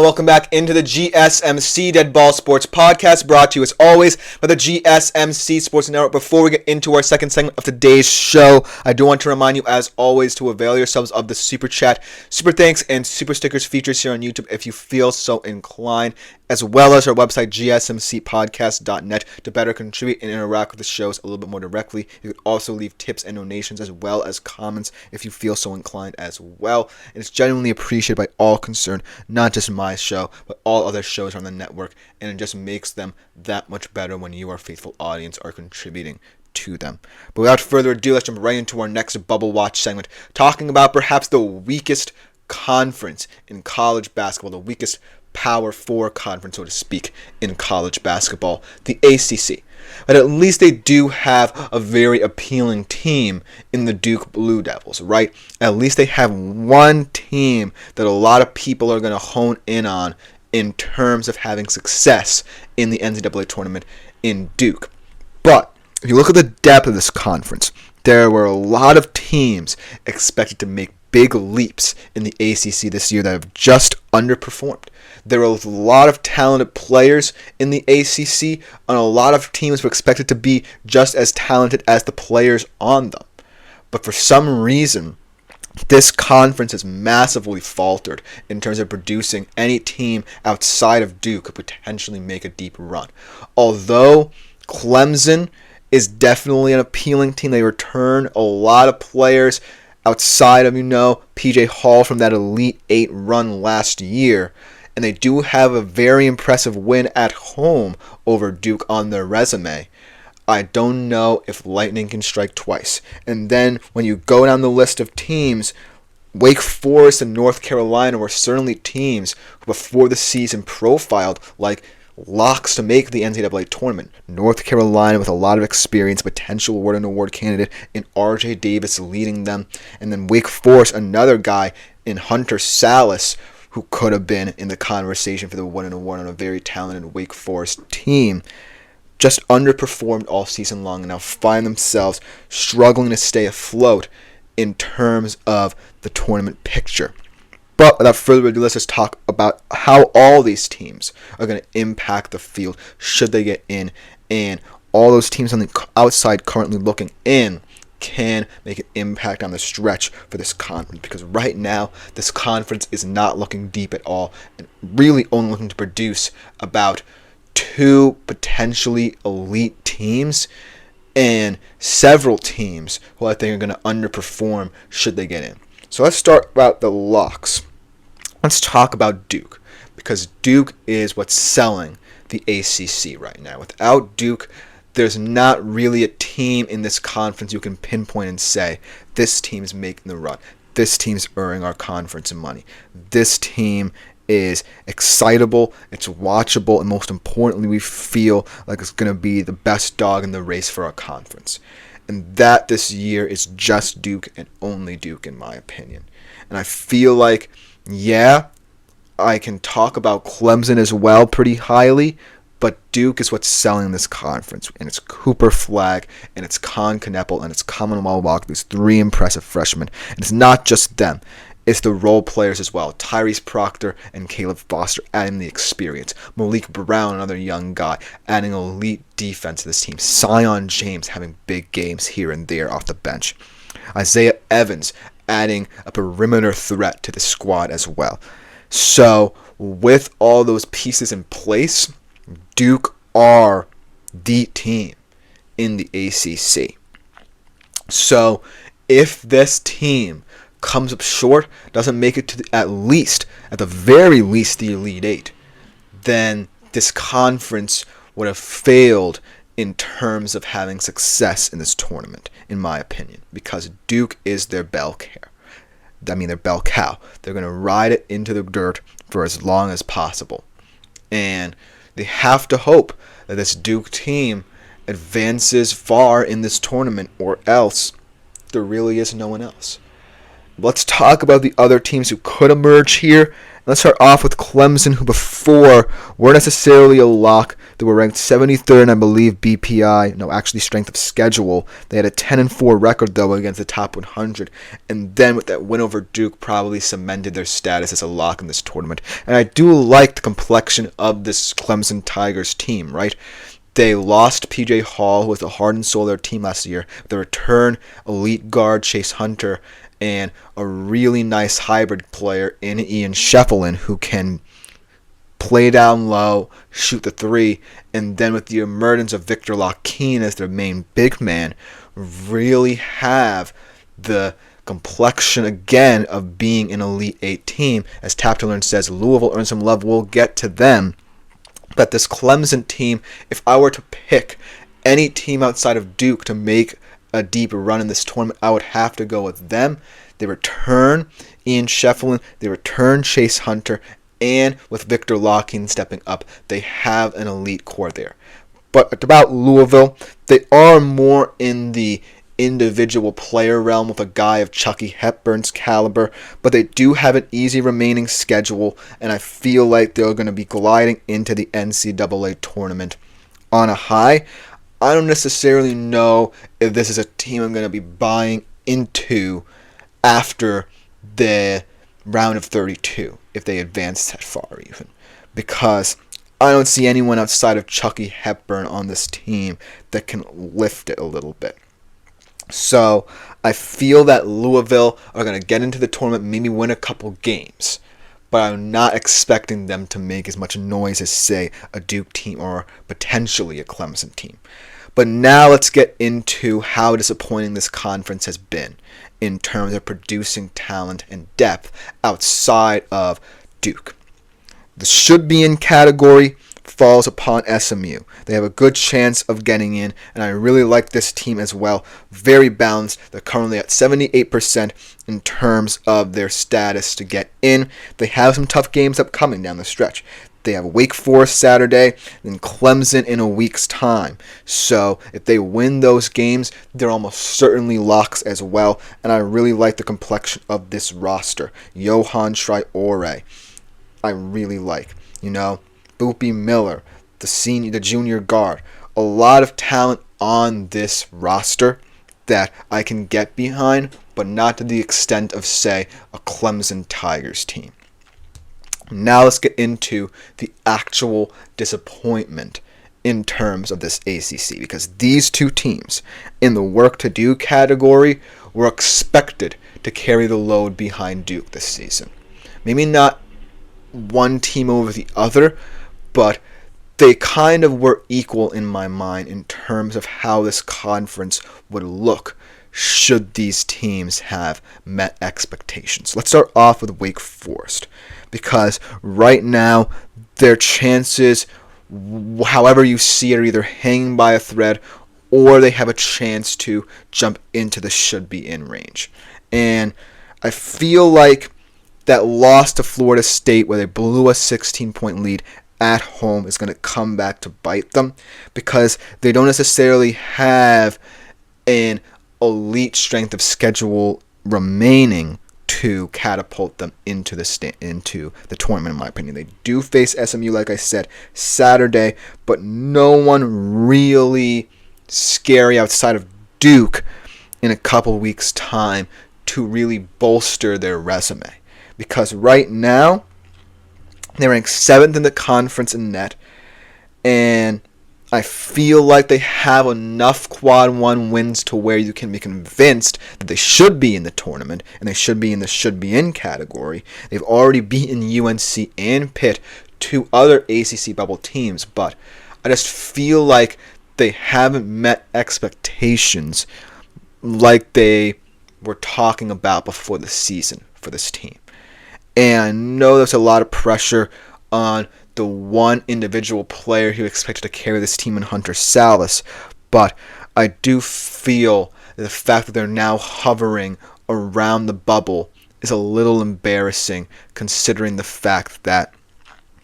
Welcome back into the GSMC Dead Ball Sports Podcast, brought to you as always by the GSMC Sports Network. Before we get into our second segment of today's show, I do want to remind you, as always, to avail yourselves of the Super Chat, Super Thanks, and Super Stickers features here on YouTube if you feel so inclined, as well as our website, gsmcpodcast.net, to better contribute and interact with the shows a little bit more directly. You can also leave tips and donations as well as comments if you feel so inclined as well. And it's genuinely appreciated by all concerned, not just my show, but all other shows on the network, and it just makes them that much better when you, our faithful audience, are contributing to them. But without further ado, let's jump right into our next Bubble Watch segment, talking about perhaps the weakest conference in college basketball, the weakest Power 4 conference, so to speak, in college basketball, the ACC. But at least they do have a very appealing team in the Duke Blue Devils, right? At least they have one team that a lot of people are going to hone in on in terms of having success in the NCAA tournament in Duke. But if you look at the depth of this conference, there were a lot of teams expected to make big leaps in the ACC this year that have just underperformed. There are a lot of talented players in the ACC, and a lot of teams were expected to be just as talented as the players on them. But for some reason, this conference has massively faltered in terms of producing any team outside of Duke could potentially make a deep run. Although Clemson is definitely an appealing team, they return a lot of players outside of, PJ Hall from that Elite 8 run last year. And they do have a very impressive win at home over Duke on their resume. I don't know if lightning can strike twice. And then when you go down the list of teams, Wake Forest and North Carolina were certainly teams who before the season profiled like locks to make the NCAA tournament. North Carolina with a lot of experience, potential award candidate in RJ Davis leading them. And then Wake Forest, another guy in Hunter Salas, who could have been in the conversation for the win and award on a very talented Wake Forest team, just underperformed all season long and now find themselves struggling to stay afloat in terms of the tournament picture. But without further ado, let's just talk about how all these teams are going to impact the field should they get in, and all those teams on the outside currently looking in can make an impact on the stretch for this conference, because right now this conference is not looking deep at all and really only looking to produce about two potentially elite teams and several teams who I think are going to underperform should they get in. So let's start about the locks. Let's talk about Duke, because Duke is what's selling the ACC right now. Without Duke, there's not really a team in this conference you can pinpoint and say, this team's making the run. This team's earning our conference money. This team is excitable, it's watchable, and most importantly, we feel like it's going to be the best dog in the race for our conference. And that this year is just Duke and only Duke, in my opinion. And I feel like, yeah, I can talk about Clemson as well pretty highly, but Duke is what's selling this conference, and it's Cooper Flagg, and it's Con Kneppel, and it's Commonwealth Walker, these three impressive freshmen. And it's not just them. It's the role players as well. Tyrese Proctor and Caleb Foster adding the experience. Malik Brown, another young guy, adding elite defense to this team. Sion James having big games here and there off the bench. Isaiah Evans adding a perimeter threat to the squad as well. So with all those pieces in place, Duke are the team in the ACC. So if this team comes up short, doesn't make it to at the very least, the Elite Eight, then this conference would have failed in terms of having success in this tournament, in my opinion, because Duke is their bell cow. They're going to ride it into the dirt for as long as possible. And they have to hope that this Duke team advances far in this tournament, or else there really is no one else. Let's talk about the other teams who could emerge here Let's start off with Clemson, who before weren't necessarily a lock. They were ranked 73rd in, I believe, BPI. No, actually, strength of schedule. They had a 10-4 record, though, against the top 100. And then with that win over Duke, probably cemented their status as a lock in this tournament. And I do like the complexion of this Clemson Tigers team, right? They lost P.J. Hall, who was the heart and soul of their team last year. The return elite guard Chase Hunter and a really nice hybrid player in Ian Sheffield, who can play down low, shoot the three, and then with the emergence of Victor Lockeen as their main big man, really have the complexion again of being an Elite Eight team. As Tap to Learn says, Louisville earned some love. We'll get to them. But this Clemson team, if I were to pick any team outside of Duke to make a deep run in this tournament, I would have to go with them. They return Ian Sheffield, they return Chase Hunter, and with Victor Lockeen stepping up, they have an elite core there. But about Louisville, they are more in the individual player realm with a guy of Chucky Hepburn's caliber, but they do have an easy remaining schedule, and I feel like they're going to be gliding into the NCAA tournament on a high. I don't necessarily know if this is a team I'm going to be buying into after the round of 32, if they advance that far even, because I don't see anyone outside of Chucky Hepburn on this team that can lift it a little bit. So I feel that Louisville are going to get into the tournament, maybe win a couple games, but I'm not expecting them to make as much noise as, say, a Duke team or potentially a Clemson team. But now let's get into how disappointing this conference has been in terms of producing talent and depth outside of Duke. The should-be-in category falls upon SMU. They have a good chance of getting in, and I really like this team as well. Very balanced. They're currently at 78% in terms of their status to get in. They have some tough games upcoming down the stretch. They have Wake Forest Saturday, then Clemson in a week's time. So if they win those games, they're almost certainly locks as well, and I really like the complexion of this roster. Johan Traore, I really like. Boopy Miller, the junior guard. A lot of talent on this roster that I can get behind, but not to the extent of, say, a Clemson Tigers team. Now let's get into the actual disappointment in terms of this ACC, because these two teams in the work to do category were expected to carry the load behind Duke this season. Maybe not one team over the other, but they kind of were equal in my mind in terms of how this conference would look should these teams have met expectations. Let's start off with Wake Forest, because right now their chances, however you see it, are either hanging by a thread or they have a chance to jump into the should-be-in range. And I feel like that loss to Florida State, where they blew a 16-point lead at home, is going to come back to bite them, because they don't necessarily have an elite strength of schedule remaining to catapult them into the tournament, in my opinion. They do face SMU, like I said, Saturday, but no one really scary outside of Duke in a couple weeks' time to really bolster their resume. Because right now, they rank 7th in the conference in net, and I feel like they have enough quad 1 wins to where you can be convinced that they should be in the tournament, and they should be in the should-be-in category. They've already beaten UNC and Pitt, 2 other ACC bubble teams, but I just feel like they haven't met expectations like they were talking about before the season for this team. And I know there's a lot of pressure on the one individual player who expected to carry this team in Hunter Salas, but I do feel that the fact that they're now hovering around the bubble is a little embarrassing, considering the fact that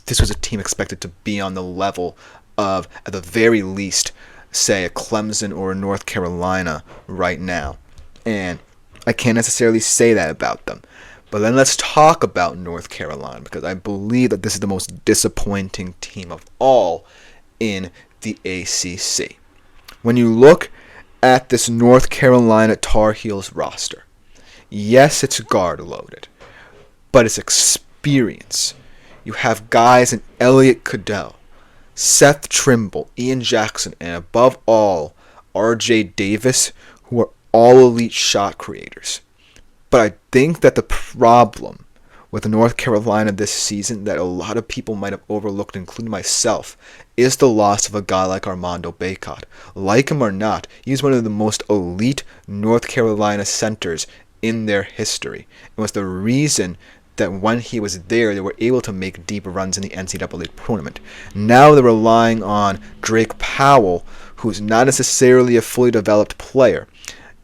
this was a team expected to be on the level of, at the very least, say a Clemson or a North Carolina right now. And I can't necessarily say that about them. But then let's talk about North Carolina, because I believe that this is the most disappointing team of all in the ACC. When you look at this North Carolina Tar Heels roster, yes, it's guard loaded, but it's experience. You have guys in Elliot Cadell, Seth Trimble, Ian Jackson, and above all, RJ Davis, who are all elite shot creators. But I think that the problem with North Carolina this season that a lot of people might have overlooked, including myself, is the loss of a guy like Armando Bacot. Like him or not, he's one of the most elite North Carolina centers in their history. It was the reason that when he was there, they were able to make deep runs in the NCAA tournament. Now they're relying on Drake Powell, who's not necessarily a fully developed player.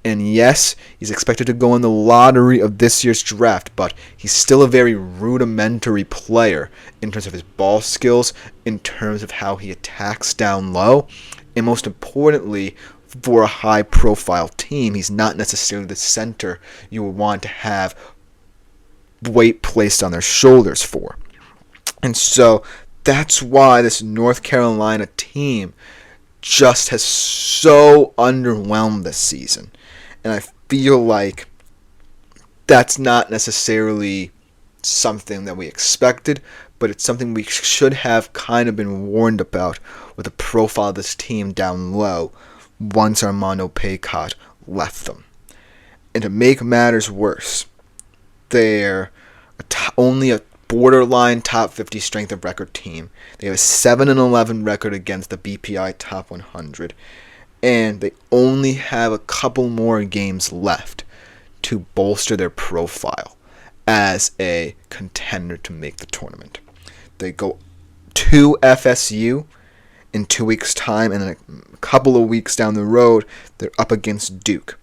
And yes, he's expected to go in the lottery of this year's draft, but he's still a very rudimentary player in terms of his ball skills, in terms of how he attacks down low, and most importantly, for a high-profile team, he's not necessarily the center you would want to have weight placed on their shoulders for. And so that's why this North Carolina team just has so underwhelmed this season. And I feel like that's not necessarily something that we expected, but it's something we should have kind of been warned about with the profile of this team down low once Armando Bacot left them. And to make matters worse, they're only a borderline top 50 strength of record team. They have a 7-11 record against the BPI top 100. And they only have a couple more games left to bolster their profile as a contender to make the tournament. They go to FSU in 2 weeks' time, and then a couple of weeks down the road, they're up against Duke.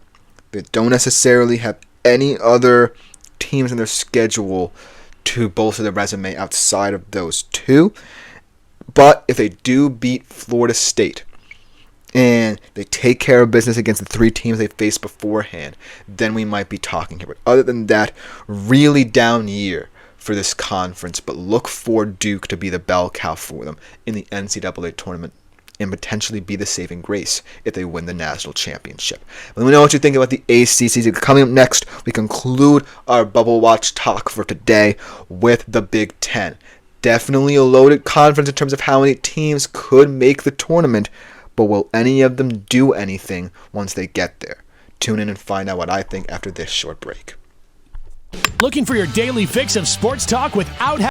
They don't necessarily have any other teams in their schedule to bolster their resume outside of those two. But if they do beat Florida State, and they take care of business against the three teams they faced beforehand, then we might be talking here. But other than that, really down year for this conference, but look for Duke to be the bell cow for them in the NCAA tournament and potentially be the saving grace if they win the national championship. Let me know what you think about the ACC. Coming up next, we conclude our Bubble Watch talk for today with the Big Ten. Definitely a loaded conference in terms of how many teams could make the tournament, but will any of them do anything once they get there? Tune in and find out what I think after this short break. Looking for your daily fix of sports talk without